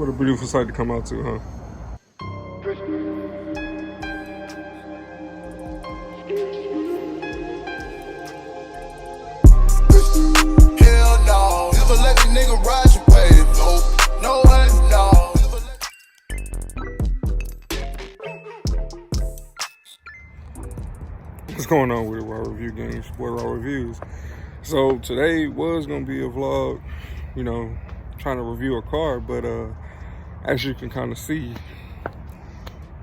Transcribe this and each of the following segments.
What a beautiful sight to come out to, huh? Hell no, never let a nigga ride your wave. No way, no. What's going on with Raw Review Games? Boy, Raw Reviews. So today was gonna be a vlog, you know, trying to review a car, but as you can kind of see,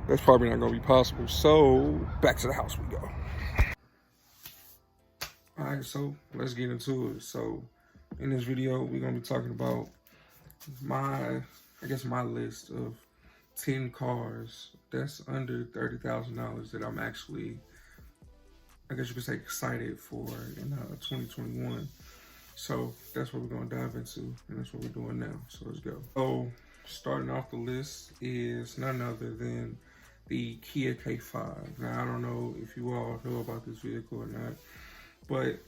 that's probably not gonna be possible. So back to the house we go. All right, so let's get into it. So in this video, we're gonna be talking about my list of 10 cars that's under $30,000 that I'm actually, I guess you could say, excited for in 2021. So that's what we're gonna dive into, and that's what we're doing now. So let's go. So starting off the list is none other than the Kia K5. Now I don't know if you all know about this vehicle or not, but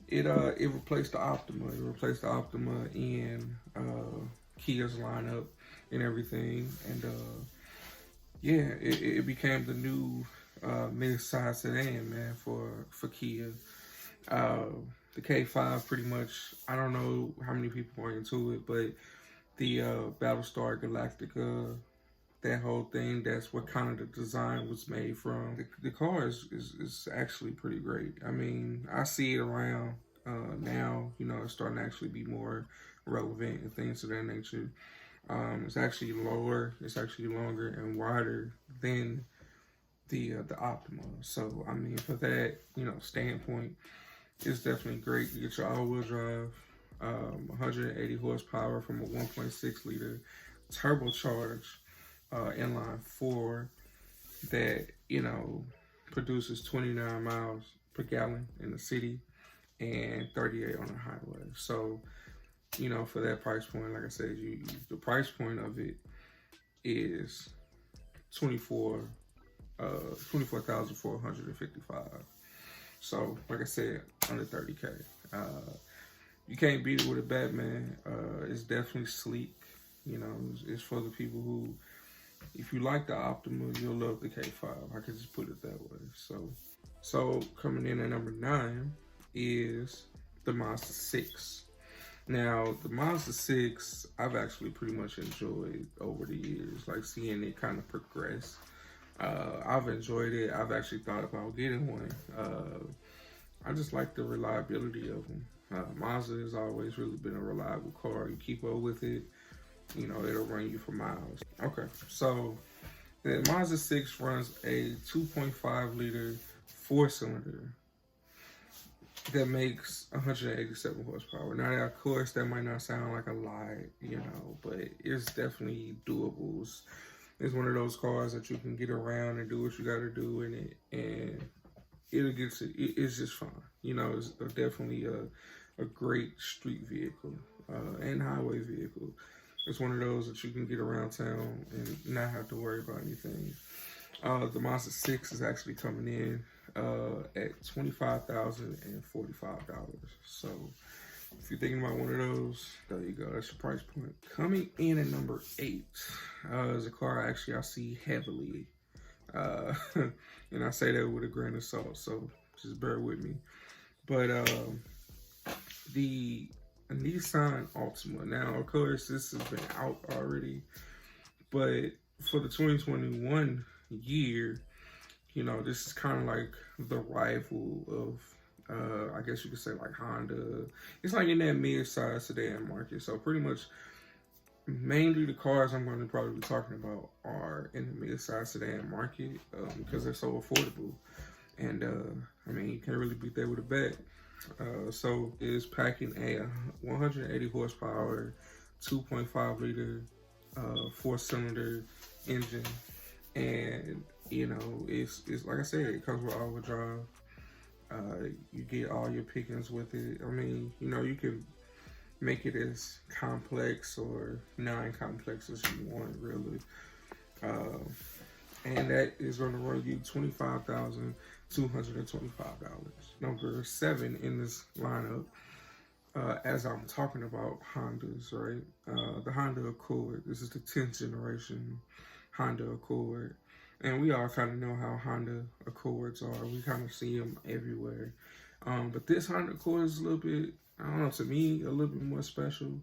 it replaced the Altima. It replaced the Altima in Kia's lineup and everything, and yeah, it became the new mid-size sedan, man, for Kia. The K5 pretty much, I don't know how many people are into it, but the Battlestar Galactica, that whole thing, that's what kind of the design was made from. The car is actually pretty great. I mean, I see it around now, you know, it's starting to actually be more relevant and things of that nature. It's actually lower, it's actually longer and wider than the Optima. So, I mean, for that, you know, standpoint, it's definitely great. You get your all-wheel drive, 180 horsepower from a 1.6 liter turbocharged inline four that, you know, produces 29 miles per gallon in the city and 38 on the highway. So, you know, for that price point, like I said, the price point of it is $24,455. So, like I said, under 30K. You can't beat it with a Batman. It's definitely sleek. You know, it's for the people who, if you like the Optima, you'll love the K5. I could just put it that way. So coming in at number 9 is the Mazda 6. Now, the Mazda 6, I've actually pretty much enjoyed over the years, like seeing it kind of progress. I've enjoyed it. I've actually thought about getting one. I just like the reliability of them. Mazda has always really been a reliable car. You keep up with it, you know, it'll run you for miles. Okay, so the Mazda 6 runs a 2.5 liter 4-cylinder that makes 187 horsepower. Now, of course, that might not sound like a lot, you know, but it's definitely doable. It's one of those cars that you can get around and do what you got to do in it, and it's just fun. You know, it's definitely a great street vehicle and highway vehicle. It's one of those that you can get around town and not have to worry about anything. The Mazda 6 is actually coming in at $25,045. So if you're thinking about one of those, there you go. That's your price point. Coming in at number 8 is a car I see heavily. And I say that with a grain of salt, so just bear with me. But the Nissan Altima. Now, of course, this has been out already, but for the 2021 year, you know, this is kind of like the rival of, I guess you could say, like Honda. It's like in that mid-size sedan market. So pretty much, mainly the cars I'm going to probably be talking about are in the mid-size sedan market because they're so affordable. And I mean, you can't really beat that with a bat. So it's packing a 180 horsepower, 2.5 liter, 4-cylinder engine, and you know, it's like I said, it comes with all-wheel drive. You get all your pickings with it. I mean, you know, you can make it as complex or non-complex as you want, really. And that is going to run you $25,225. Number 7 in this lineup as I'm talking about Hondas, right? The Honda Accord. This is the 10th generation Honda Accord. And we all kind of know how Honda Accords are. We kind of see them everywhere. But this Honda Accord is a little bit, I don't know, to me, a little bit more special.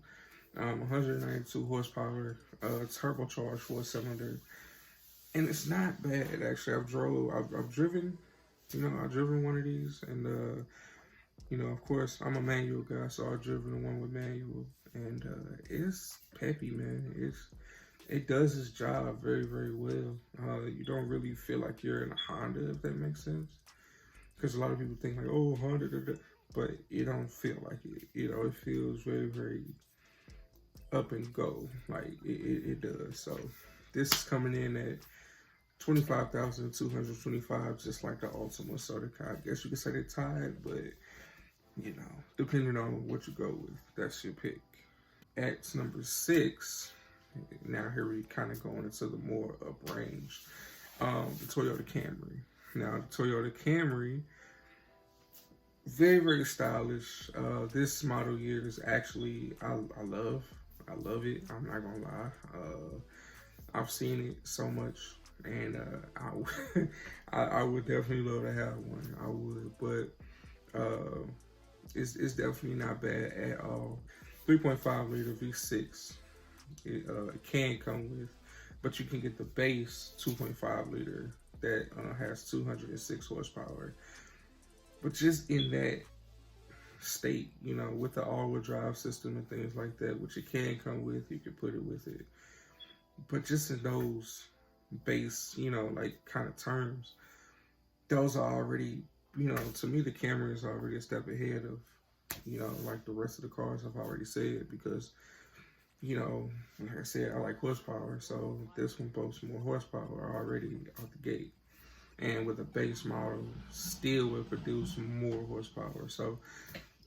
192 horsepower, turbocharged 4-cylinder. And it's not bad, actually. I've driven, I've driven one of these. And, of course, I'm a manual guy, so I've driven the one with manual. And it's peppy, man. It does its job very, very well. You don't really feel like you're in a Honda, if that makes sense. Because a lot of people think like, oh, Honda, da, da. But you don't feel like it. It feels very, very up and go. Like it does. So this is coming in at 25,225, just like the Altima. So I guess you could say they're tied, but depending on what you go with, that's your pick. At number 6. Now here we kind of going into the more up range. The Toyota Camry. Now the Toyota Camry, very, very stylish. This model year is actually, I love it. I'm not gonna lie. I've seen it so much, and I would definitely love to have one. I would, but it's definitely not bad at all. 3.5 liter V6. It can come with, but you can get the base 2.5 liter that has 206 horsepower. But just in that state, with the all-wheel drive system and things like that, which it can come with, you can put it with it. But just in those base, like kind of terms, those are already, to me, the Camry is already a step ahead of, like the rest of the cars I've already said, because like I said, I like horsepower, so this one boasts more horsepower already out the gate. And with a base model, still will produce more horsepower. So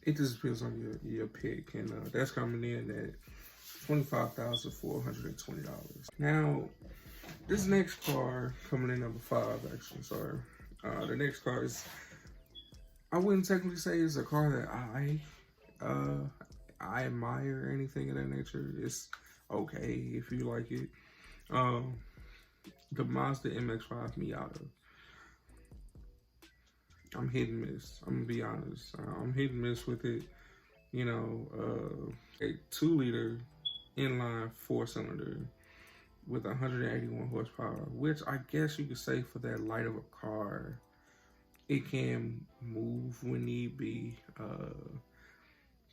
it just depends on your pick. And that's coming in at $25,420. Now, this next car coming in number 5, actually, sorry. The next car is, I wouldn't technically say it's a car that I admire or anything of that nature. It's okay if you like it. The Mazda MX5 Miata. I'm hit and miss. I'm gonna be honest. I'm hit and miss with it. A 2-liter inline 4-cylinder with 181 horsepower, which I guess you could say for that light of a car, it can move when need be.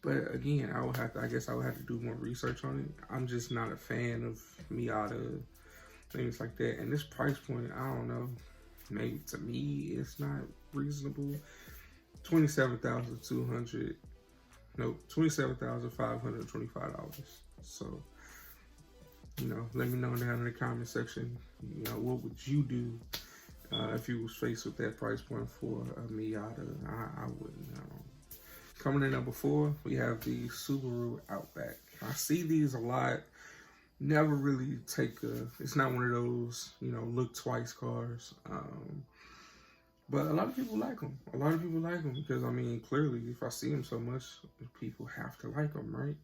But again, I guess I would have to do more research on it. I'm just not a fan of Miata, things like that. And this price point, I don't know. Maybe to me, it's not reasonable. $27,525. So, let me know down in the comment section. What would you do if you was faced with that price point for a Miata? I wouldn't know. Coming in number 4, we have the Subaru Outback. I see these a lot. Never really it's not one of those, look twice cars. But a lot of people like them. Because, clearly, if I see them so much, people have to like them, right?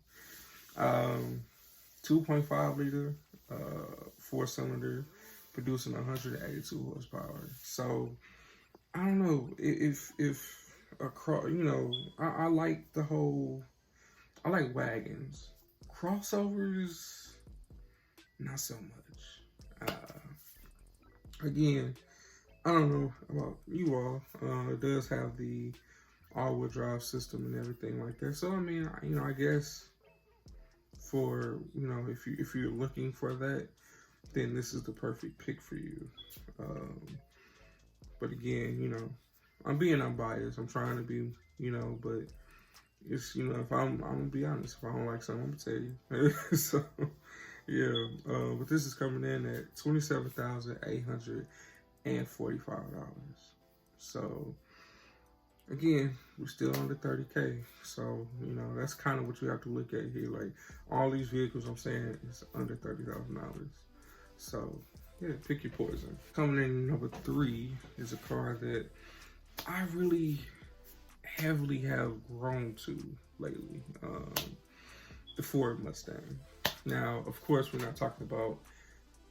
2.5 liter, 4-cylinder, producing 182 horsepower. So, I don't know if I like I like wagons. Crossovers, not so much. Again, I don't know about you all. It does have the all-wheel drive system and everything like that. So I guess for if you're looking for that, then this is the perfect pick for you. But again, I'm being unbiased. I'm trying to be, but it's if I'm gonna be honest. If I don't like something, I'm gonna tell you. So yeah, but this is coming in at $27,845. So again, we're still under 30K. So that's kind of what you have to look at here. Like all these vehicles, I'm saying is under $30,000. So yeah, pick your poison. Coming in number 3 is a car that I really heavily have grown to lately. The Ford Mustang. Now, of course, we're not talking about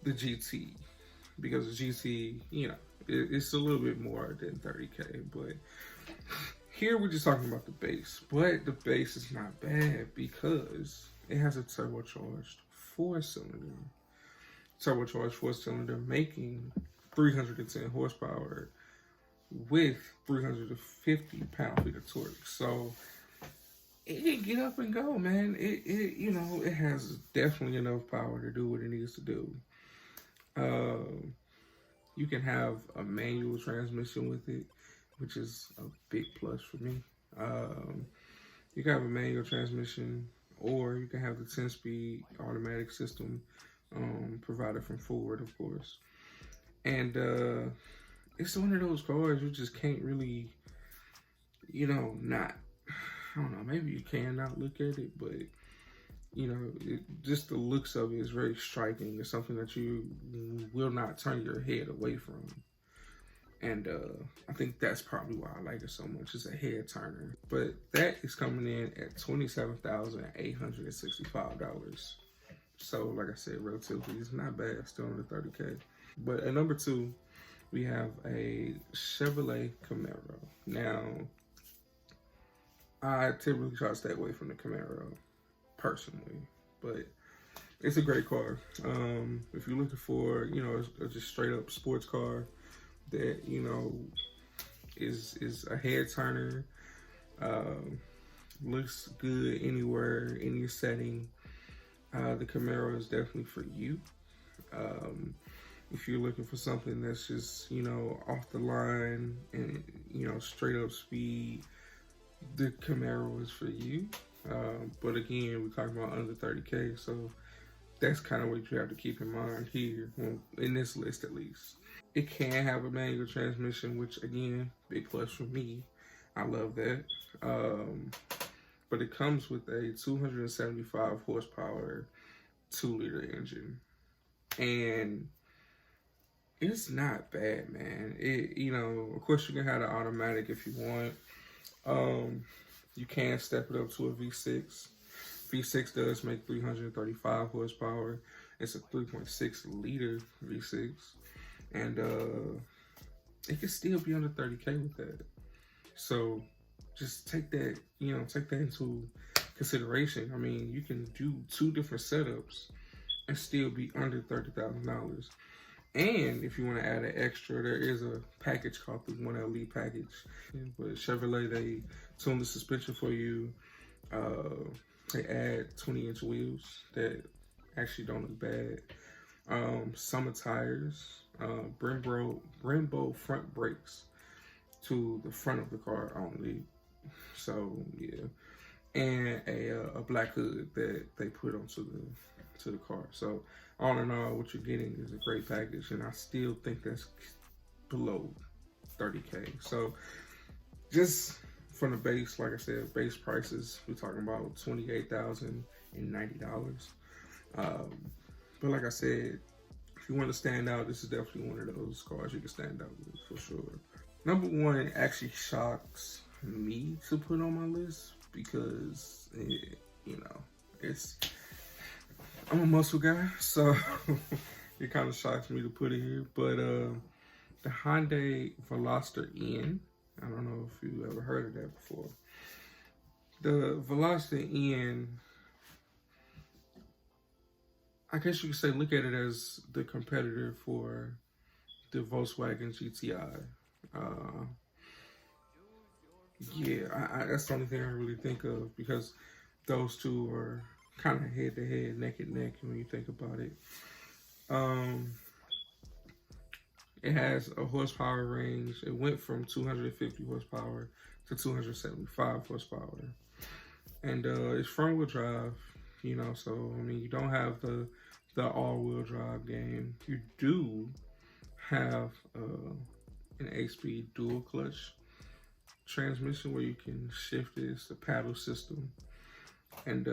the GT, because the GT, it's a little bit more than 30K, but here we're just talking about the base. But the base is not bad because it has a turbocharged four-cylinder, making 310 horsepower with 350 pound-feet of torque. So it can get up and go, man. It has definitely enough power to do what it needs to do. You can have a manual transmission with it, which is a big plus for me. You can have a manual transmission, or you can have the 10-speed automatic system provided from Ford, of course. And it's one of those cars you just can't really, not. I don't know, maybe you can not look at it, but just the looks of it is very striking. It's something that you will not turn your head away from. And I think that's probably why I like it so much. It's a head turner. But that is coming in at $27,865. So, like I said, relatively, it's not bad. Still under 30K. But at number 2, we have a Chevrolet Camaro. Now, I typically try to stay away from the Camaro, personally, but it's a great car. If you're looking for, a just straight up sports car that, is a head turner, looks good anywhere, any setting, the Camaro is definitely for you. If you're looking for something that's just, off the line and, straight up speed, the Camaro is for you. But again, we're talking about under 30K, so that's kind of what you have to keep in mind here, in this list at least. It can have a manual transmission, which again, big plus for me. I love that. But it comes with a 275 horsepower 2-liter engine. And it's not bad, man. Of course you can have the automatic if you want. You can step it up to a V6. V6 does make 335 horsepower. It's a 3.6 liter V6. And it can still be under 30K with that. So just take that, take that into consideration. I mean, you can do 2 different setups and still be under $30,000. And if you want to add an extra, there is a package called the 1LE package. But Chevrolet, they tune the suspension for you. They add 20-inch wheels that actually don't look bad. Summer tires, Brembo front brakes to the front of the car only. So yeah, and a black hood that they put onto the car. So all in all, what you're getting is a great package, and I still think that's below 30K. So just from the base, like I said, base prices, we're talking about $28,090. But like I said, if you want to stand out, this is definitely one of those cars you can stand out with for sure. Number 1 actually shocks me to put on my list because, I'm a muscle guy, so it kind of shocks me to put it here. But the Hyundai Veloster N, I don't know if you ever heard of that before. The Veloster N, I guess you could say, look at it as the competitor for the Volkswagen GTI. That's the only thing I really think of, because those two are kind of head to head, neck and neck when you think about it. It has a horsepower range. It went from 250 horsepower to 275 horsepower. And it's front wheel drive, so I mean, you don't have the all-wheel drive game. You do have an 8-speed dual clutch transmission where you can shift it. It's a paddle system. And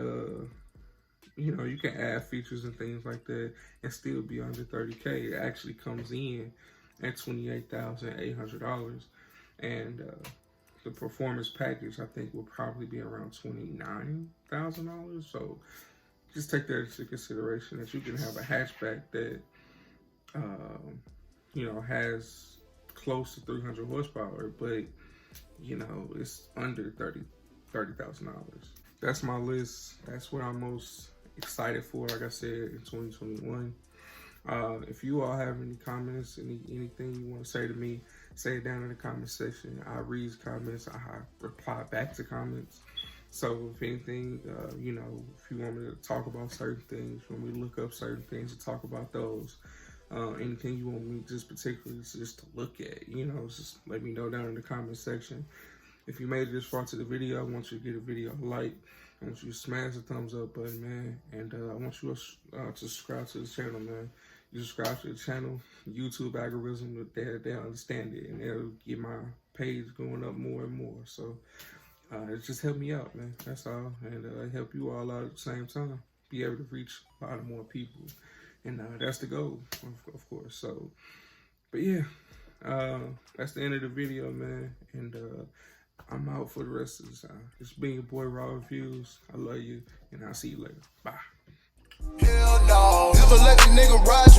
you can add features and things like that and still be under 30K. It actually comes in at $28,800. And the performance package, I think, will probably be around $29,000. So just take that into consideration, that you can have a hatchback that, you know, has close to 300 horsepower, but, you know, it's under $30,000. That's my list. That's what I'm most excited for, like I said, in 2021. If you all have any comments, anything you want to say to me, say it down in the comment section. I read comments, I reply back to comments. So if anything, you know, if you want me to talk about certain things, you want me to look up certain things and talk about those, anything you want me just particularly just to look at, you know, just let me know down in the comment section. If you made it this far to the video, I want you to give the video a like. I want you to smash the thumbs up button, man. And I want you to subscribe to the channel, man. You subscribe to the channel, YouTube algorithm, they understand it, and it'll get my page going up more and more. So it just help me out, man. That's all. And help you all out at the same time. Be able to reach a lot more people. And that's the goal, of course. So, but yeah, that's the end of the video, man. And I'm out for the rest of the time. It's been your boy, Raw Reviews. I love you, and I'll see you later. Bye. Hell no. Never let a nigga ride